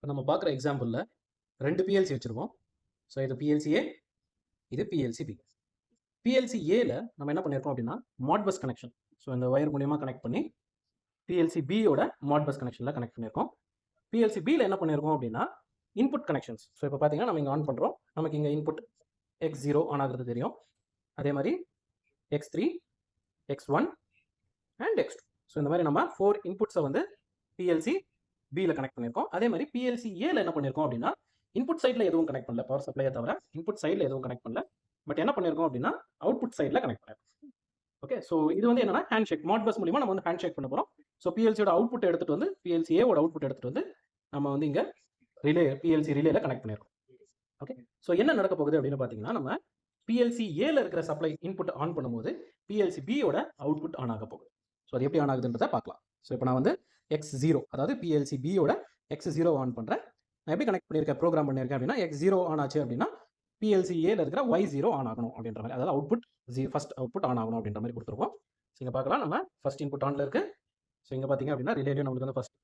இப்போ நம்ம பார்க்குற எக்ஸாம்பிளில் 2 பிஎல்சி வச்சுருக்கோம். ஸோ இது பிஎல்சி ஏ, இது பிஎல்சி பி. பிஎல்சி ஏல நம்ம என்ன பண்ணியிருக்கோம் அப்படின்னா மாட்பஸ் கனெக்ஷன். ஸோ இந்த ஒயர் மூலியமாக கனெக்ட் பண்ணி பிஎல்சி பியோட மாட்பஸ் கனெக்ஷனில் கனெக்ட் பண்ணியிருக்கோம். பிஎல்சி பியில் என்ன பண்ணியிருக்கோம் அப்படின்னா இன்புட் கனெக்ஷன்ஸ். ஸோ இப்போ பார்த்தீங்கன்னா நம்ம இங்கே ஆன் பண்ணுறோம். நமக்கு இங்கே இன்புட் X0 ஆன் ஆகிறது தெரியும். அதே மாதிரி X3, X1 and X2. So இந்த மாதிரி நம்ம 4 இன்புட்ஸை வந்து பிஎல்சி பியில் கனெக்ட் பண்ணியிருக்கோம். அதே மாதிரி பிஎல்சி ஏல என்ன பண்ணியிருக்கோம் அப்படின்னா இன்புட் சைடில் எதுவும் கனெக்ட் பண்ணல, பவர் சப்ளையை தவிர இன்புட் சைடில் எதுவும் கனெக்ட் பண்ணல. பட் என்ன பண்ணியிருக்கோம் அப்படின்னா அவுட்புட் சைடில் கனெக்ட் பண்ணியிருக்கோம். ஓகே, ஸோ இது வந்து என்னன்னா ஹேண்ட் ஷேக், மாட்பஸ் மூலியமாக நம்ம வந்து ஹேண்ட் ஷேக் பண்ண போகிறோம். ஸோ பிஎல்சியோட அவுட்புட் எடுத்துகிட்டு வந்து பிஎல்சி ஏவோட அவுட்புட் எடுத்துகிட்டு வந்து நம்ம வந்து இங்கே பிஎல்சி ரிலேல கனெக்ட் பண்ணியிருக்கோம். ஓகே, ஸோ என்ன நடக்க போகுது அப்படின்னு பார்த்தீங்கன்னா நம்ம பிஎல்சி ஏல இருக்கிற சப்ளை இன்புட் ஆன் பண்ணும்போது பிஎல்சி பியோட அவுட்புட் ஆன் ஆக போகுது. ஸோ அது எப்படி ஆன் ஆகுதுன்றதை பார்க்கலாம். ஸோ இப்போ நான் வந்து X0, அதாவது பிஎல்சி பியோட X0 ஆன் பண்ணுறேன். நான் எப்படி கனெக்ட் பண்ணியிருக்கேன், ப்ரோக்ராம் பண்ணியிருக்கேன் அப்படின்னா X0 ஆன் ஆச்சு அப்படின்னா பிஎல்சி ஏல இருக்கிற Y0 ஆன் ஆகணும் அப்படின்ற மாதிரி, அதாவது அவுட்புட் ஃபர்ஸ்ட் அவுட்புட் ஆன் ஆகணும் அப்படின்ற மாதிரி கொடுத்துருக்கோம். ஸோ இங்கே பார்க்கலாம், நம்ம ஃபர்ஸ்ட் இன்புட் ஆனில் இருக்குது. ஸோ இங்கே பார்த்தீங்க அப்படின்னா ரிலேலையும் நம்மளுக்கு வந்து ஃபர்ஸ்ட்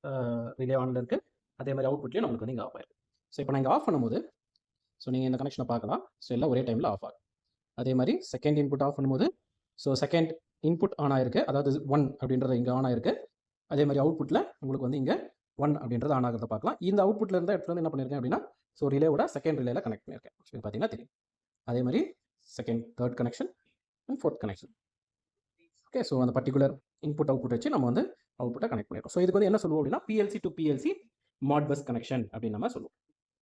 ரிலே ஆனில் இருக்குது. அதே மாதிரி அவுட்புட்லேயும் நம்மளுக்கு வந்து இங்கே ஆஃப் ஆயிருக்கு. ஸோ இப்போ நான் இங்கே ஆஃப் பண்ணும்போது ஸோ நீங்கள் இந்த கனெக்ஷனை பார்க்கலாம். ஸோ எல்லாம் ஒரே டைமில் ஆஃப் ஆகும். அதே மாதிரி செகண்ட் இன்புட் ஆஃப் பண்ணும்போது ஸோ செகண்ட் இன்புட் ஆன் ஆயிருக்கு, அதாவது 1 அப்படின்றது இங்கே ஆன் ஆயிருக்கு. அதே மாதிரி அவுட்புட்டில் உங்களுக்கு வந்து இங்கே 1 அப்படின்றது ஆன் ஆகிறத பார்க்கலாம். இந்த அவுட்புட்டில் இருந்த இடத்துல வந்து என்ன பண்ணியிருக்கேன் அப்படின்னா ஸோ ரிலேவோட செகண்ட் ரிலேல கனெக்ட் பண்ணியிருக்கேன். ஸோ பார்த்தீங்கன்னா தெரியும். அதே மாதிரி second, third connection and fourth connection. Okay, so அந்த பர்டிகுலர் இன்புட் அவுட்புட் வச்சு நம்ம வந்து அவுட்புட்டை கனெக்ட் பண்ணியிருக்கோம். ஸோ இதுக்கு வந்து என்ன சொல்லுவோம் அப்படின்னா பிஎல்சி டு பிஎல்சி மாட்பஸ் கனெக்ஷன் அப்படின்னு நம்ம சொல்லுவோம்.